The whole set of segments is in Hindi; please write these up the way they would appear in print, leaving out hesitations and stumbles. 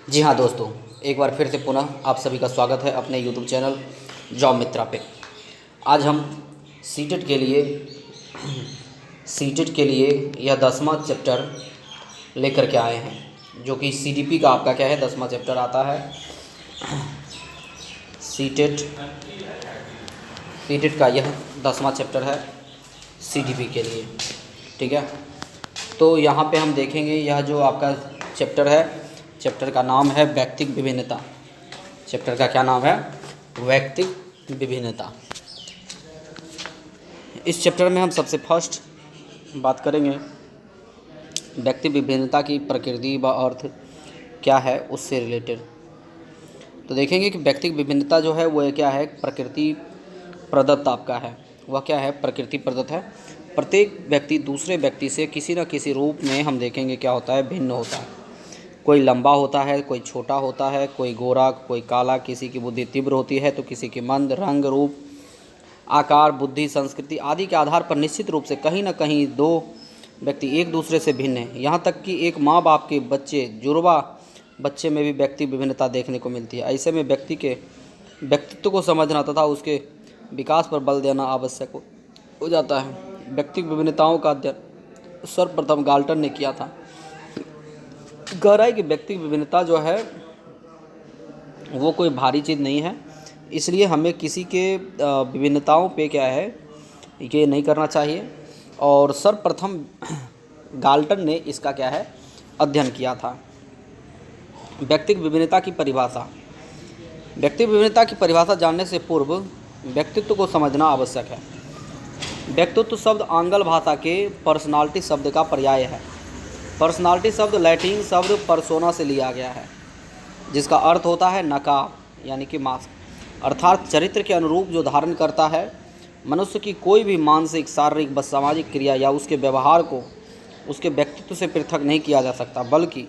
जी हाँ दोस्तों, एक बार फिर से पुनः आप सभी का स्वागत है अपने YouTube चैनल जॉब मित्रा पे। आज हम सीटेट के लिए यह 10वां चैप्टर लेकर के आए हैं, जो कि CDP का आपका क्या है 10वां चैप्टर आता है। सीटेट का यह 10वां चैप्टर है CDP के लिए, ठीक है। तो यहाँ पे हम देखेंगे यह जो आपका चैप्टर है, चैप्टर का नाम है व्यक्तिक विभिन्नता। चैप्टर का क्या नाम है? व्यक्तिक विभिन्नता। इस चैप्टर में हम सबसे फर्स्ट बात करेंगे व्यक्तिक विभिन्नता की प्रकृति व अर्थ क्या है, उससे रिलेटेड। तो देखेंगे कि व्यक्तिक विभिन्नता जो है वो क्या है, प्रकृति प्रदत्त आपका है। वह क्या है? प्रकृति प्रदत्त है। प्रत्येक व्यक्ति दूसरे व्यक्ति से किसी न किसी रूप में हम देखेंगे क्या होता है, भिन्न होता है। कोई लंबा होता है, कोई छोटा होता है, कोई गोरा, कोई काला, किसी की बुद्धि तीव्र होती है तो किसी की मंद। रंग, रूप, आकार, बुद्धि, संस्कृति आदि के आधार पर निश्चित रूप से कहीं न कहीं दो व्यक्ति एक दूसरे से भिन्न हैं। यहाँ तक कि एक माँ बाप के बच्चे, जुड़वा बच्चे में भी व्यक्ति विभिन्नता देखने को मिलती है। ऐसे में व्यक्ति के व्यक्तित्व को समझना तथा उसके विकास पर बल देना आवश्यक हो जाता है। व्यक्तिक विभिन्नताओं का अध्ययन सर्वप्रथम गाल्टन ने किया था। कह रहा है कि व्यक्तिक विभिन्नता जो है वो कोई भारी चीज़ नहीं है, इसलिए हमें किसी के विभिन्नताओं पे क्या है ये नहीं करना चाहिए। और सर्वप्रथम गाल्टन ने इसका क्या है अध्ययन किया था। व्यक्तिक विभिन्नता की परिभाषा। व्यक्तिक विभिन्नता की परिभाषा जानने से पूर्व व्यक्तित्व को समझना आवश्यक है। व्यक्तित्व शब्द आंग्ल भाषा के पर्सनालिटी शब्द का पर्याय है। पर्सनालिटी शब्द लैटिन शब्द पर्सोना से लिया गया है, जिसका अर्थ होता है नकाब यानी कि मास्क, अर्थात चरित्र के अनुरूप जो धारण करता है। मनुष्य की कोई भी मानसिक, शारीरिक व सामाजिक क्रिया या उसके व्यवहार को उसके व्यक्तित्व से पृथक नहीं किया जा सकता, बल्कि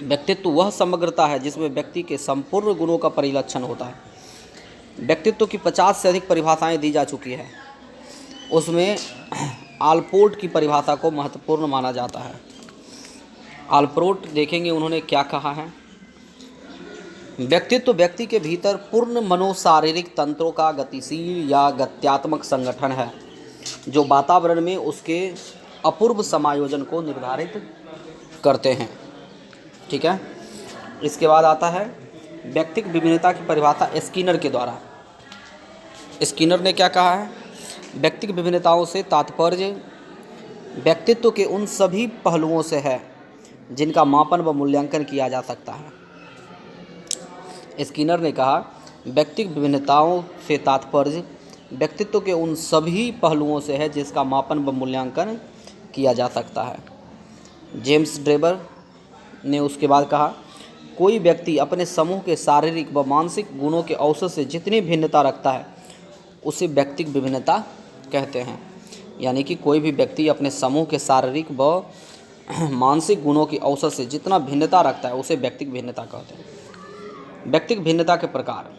व्यक्तित्व वह समग्रता है जिसमें व्यक्ति के संपूर्ण गुणों का परिलक्षण होता है। व्यक्तित्व की 50 से अधिक परिभाषाएं दी जा चुकी है। उसमें आलपोर्ट की परिभाषा को महत्वपूर्ण माना जाता है। आलपोर्ट देखेंगे उन्होंने क्या कहा है। व्यक्तित्व व्यक्ति के भीतर पूर्ण मनोशारीरिक तंत्रों का गतिशील या गत्यात्मक संगठन है, जो वातावरण में उसके अपूर्व समायोजन को निर्धारित करते हैं, ठीक है। इसके बाद आता है व्यक्तिक विभिन्नता की परिभाषा स्किनर के द्वारा। स्किनर ने क्या कहा है? व्यक्तिक विभिन्नताओं से तात्पर्य व्यक्तित्व के उन सभी पहलुओं से है जिनका मापन व मूल्यांकन किया जा सकता है। स्किनर ने कहा व्यक्तिक विभिन्नताओं से तात्पर्य व्यक्तित्व के उन सभी पहलुओं से है जिसका मापन व मूल्यांकन किया जा सकता है। जेम्स ड्रेबर ने उसके बाद कहा कोई व्यक्ति अपने समूह के शारीरिक व मानसिक गुणों के औसत से जितनी भिन्नता रखता है उसे व्यक्तिक विभिन्नता कहते हैं। यानी कि कोई भी व्यक्ति अपने समूह के शारीरिक व मानसिक गुणों की औसत से जितना भिन्नता रखता है उसे व्यक्तिक भिन्नता कहते हैं। व्यक्तिक भिन्नता के प्रकार।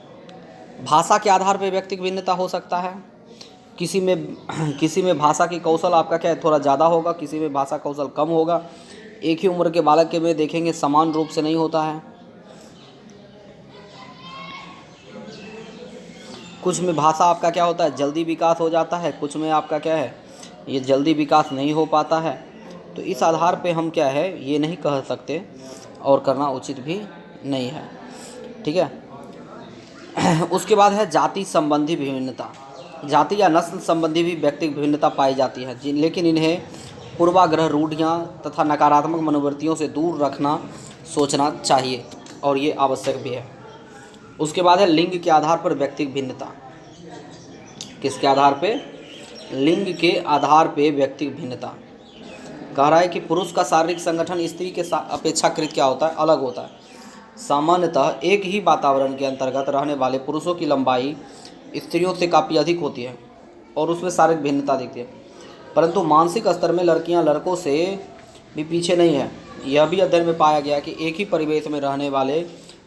भाषा के आधार पर व्यक्तिक भिन्नता हो सकता है। किसी में भाषा की कौशल आपका क्या है थोड़ा ज़्यादा होगा, किसी में भाषा कौशल कम होगा। एक ही उम्र के बालक के में देखेंगे समान रूप से नहीं होता है। कुछ में भाषा आपका क्या होता है जल्दी विकास हो जाता है, कुछ में आपका क्या है ये जल्दी विकास नहीं हो पाता है। तो इस आधार पे हम क्या है ये नहीं कह सकते और करना उचित भी नहीं है, ठीक है। उसके बाद है जाति संबंधी विभिन्नता। जाति या नस्ल संबंधी भी व्यक्तिगत विभिन्नता पाई जाती है, लेकिन इन्हें पूर्वाग्रह, रूढ़ियाँ तथा नकारात्मक मनोवृत्तियों से दूर रखना सोचना चाहिए और ये आवश्यक भी है। उसके बाद है लिंग के आधार पर व्यक्तिगत भिन्नता। किसके आधार पे? लिंग के आधार पे व्यक्तिगत भिन्नता। कह रहा है कि पुरुष का शारीरिक संगठन स्त्री के अपेक्षाकृत क्या होता है, अलग होता है। सामान्यतः एक ही वातावरण के अंतर्गत रहने वाले पुरुषों की लंबाई स्त्रियों से काफ़ी अधिक होती है और उसमें शारीरिक भिन्नता दिखती है, परंतु मानसिक स्तर में लड़कियां लड़कों से भी पीछे नहीं है। यह भी अध्ययन में पाया गया कि एक ही परिवेश में रहने वाले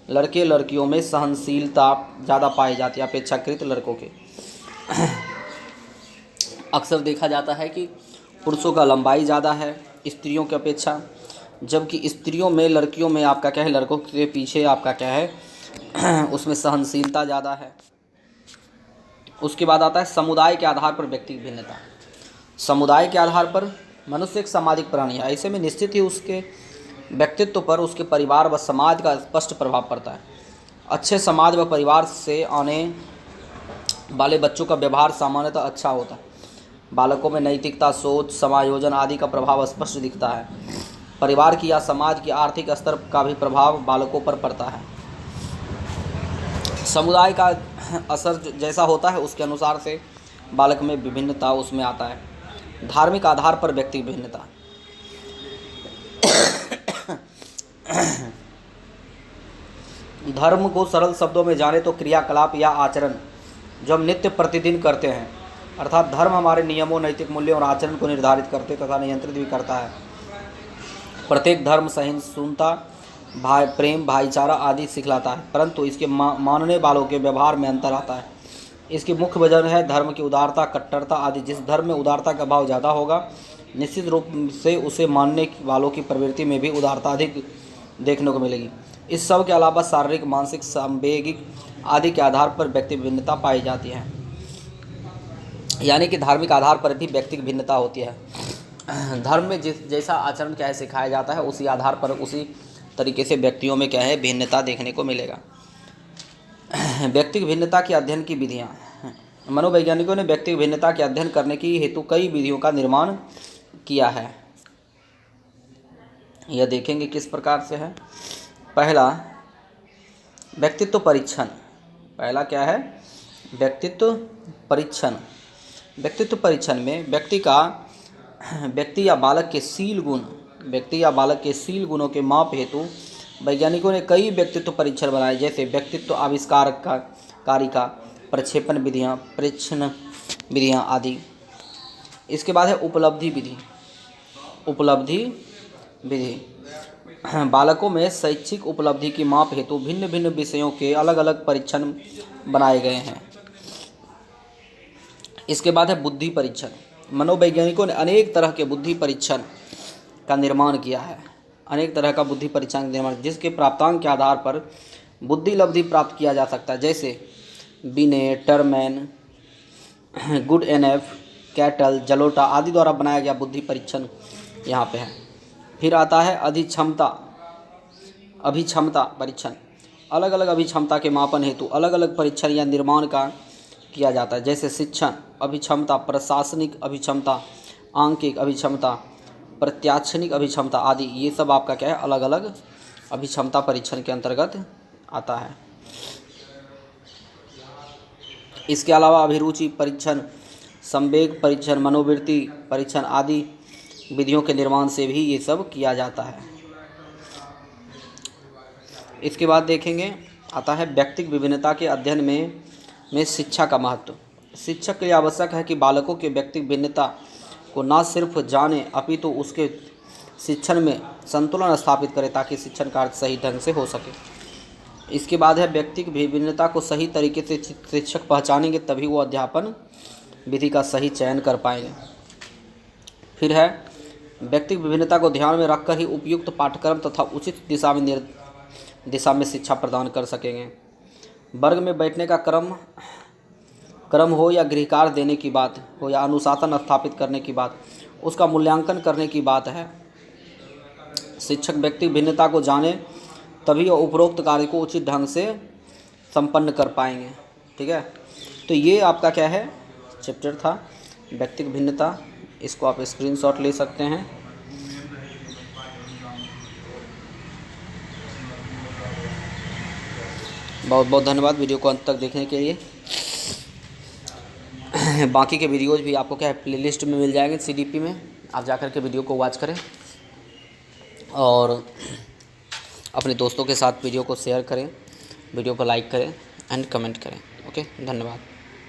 लड़के लड़कियों में सहनशीलता ज़्यादा पाई जाती है अपेक्षाकृत लड़कों के। अक्सर देखा जाता है कि पुरुषों का लंबाई ज़्यादा है स्त्रियों की अपेक्षा, जबकि स्त्रियों में, लड़कियों में आपका क्या है, लड़कों के पीछे आपका क्या है उसमें सहनशीलता ज़्यादा है। उसके बाद आता है समुदाय के आधार पर व्यक्तिगत भिन्नता। समुदाय के आधार पर मनुष्य एक सामाजिक प्राणी है, ऐसे में निश्चित ही उसके व्यक्तित्व पर उसके परिवार व समाज का स्पष्ट प्रभाव पड़ता है। अच्छे समाज व परिवार से आने वाले बच्चों का व्यवहार सामान्यतः अच्छा होता है। बालकों में नैतिकता, सोच, समायोजन आदि का प्रभाव स्पष्ट दिखता है। परिवार की या समाज की आर्थिक स्तर का भी प्रभाव बालकों पर पड़ता है। समुदाय का असर जैसा होता है उसके अनुसार से बालक में विभिन्नता उसमें आता है। धार्मिक आधार पर व्यक्ति भिन्नता। धर्म को सरल शब्दों में जाने तो क्रियाकलाप या आचरण जो हम नित्य प्रतिदिन करते हैं, अर्थात धर्म हमारे नियमों, नैतिक मूल्यों और आचरण को निर्धारित करते तथा नियंत्रित भी करता है। प्रत्येक धर्म सहिष्णुता, प्रेम, भाईचारा आदि सिखलाता है, परंतु इसके मानने वालों के व्यवहार में अंतर आता है। इसकी मुख्य वजह है धर्म की उदारता, कट्टरता आदि। जिस धर्म में उदारता का भाव ज़्यादा होगा, निश्चित रूप से उसे मानने वालों की प्रवृत्ति में भी उदारता अधिक देखने को मिलेगी। इस सब के अलावा शारीरिक, मानसिक, सांवेगिक आदि के आधार पर व्यक्ति भिन्नता पाई जाती है। यानी कि धार्मिक आधार पर भी व्यक्तिगत भिन्नता होती है। धर्म में जैसा आचरण क्या है सिखाया जाता है, उसी आधार पर उसी तरीके से व्यक्तियों में क्या है भिन्नता देखने को मिलेगा। व्यक्तिगत भिन्नता के अध्ययन की विधियाँ। मनोवैज्ञानिकों ने व्यक्तिगत भिन्नता के अध्ययन करने की हेतु कई विधियों का निर्माण किया है। यह देखेंगे किस प्रकार से है। पहला, व्यक्तित्व परीक्षण। पहला क्या है? व्यक्तित्व परीक्षण। व्यक्तित्व परीक्षण में व्यक्ति या बालक के शील गुणों के माप हेतु वैज्ञानिकों ने कई व्यक्तित्व परीक्षण बनाए, जैसे व्यक्तित्व आविष्कार कारिका, प्रक्षेपण विधियाँ, परीक्षण विधियाँ आदि। इसके बाद है उपलब्धि विधि। बालकों में शैक्षिक उपलब्धि की माप हेतु भिन्न भिन्न विषयों के अलग अलग परीक्षण बनाए गए हैं। इसके बाद है बुद्धि परीक्षण। मनोवैज्ञानिकों ने अनेक तरह के बुद्धि परीक्षण का निर्माण किया है। जिसके प्राप्तांक के आधार पर बुद्धि लब्धि प्राप्त किया जा सकता है, जैसे बिने, टरमैन, गुड एनएफ, कैटल, जलोटा आदि द्वारा बनाया गया बुद्धि परीक्षण यहाँ पे है। फिर आता है अभिक्षमता परीक्षण। अलग अलग अभिक्षमता के मापन हेतु अलग अलग परीक्षण या निर्माण का किया जाता है, जैसे शिक्षण अभिक्षमता, प्रशासनिक अभिक्षमता, आंकिक अभिक्षमता, प्रत्याक्षणिक अभिक्षमता आदि। ये सब आपका क्या है, अलग अलग अभिक्षमता परीक्षण के अंतर्गत आता है। इसके अलावा अभिरुचि परीक्षण, संवेग परीक्षण, मनोवृत्ति परीक्षण आदि विधियों के निर्माण से भी ये सब किया जाता है। इसके बाद देखेंगे आता है व्यक्तिगत विभिन्नता के अध्ययन में शिक्षा का महत्व। शिक्षक के लिए आवश्यक है कि बालकों के व्यक्तिगत भिन्नता को न सिर्फ जाने अपितु उसके शिक्षण में संतुलन स्थापित करे, ताकि शिक्षण कार्य सही ढंग से हो सके। इसके बाद है व्यक्तिगत विभिन्नता को सही तरीके से शिक्षक पहचानेंगे, तभी वो अध्यापन विधि का सही चयन कर पाएंगे। फिर है व्यक्तिगत विभिन्नता को ध्यान में रखकर ही उपयुक्त पाठ्यक्रम तथा उचित दिशा में शिक्षा प्रदान कर सकेंगे। वर्ग में बैठने का क्रम हो या गृहकार्य देने की बात हो या अनुशासन स्थापित करने की बात, उसका मूल्यांकन करने की बात है। शिक्षक व्यक्तिगत भिन्नता को जाने तभी वह उपरोक्त कार्य को उचित ढंग से संपन्न कर पाएंगे। ठीक है, तो ये आपका क्या है चैप्टर था व्यक्तिगत भिन्नता। इसको आप स्क्रीनशॉट ले सकते हैं। बहुत बहुत धन्यवाद वीडियो को अंत तक देखने के लिए। बाकी के वीडियोज़ भी आपको क्या है प्लेलिस्ट में मिल जाएंगे, CDP में। आप जाकर के वीडियो को वॉच करें और अपने दोस्तों के साथ वीडियो को शेयर करें, वीडियो को लाइक करें एंड कमेंट करें। ओके, धन्यवाद।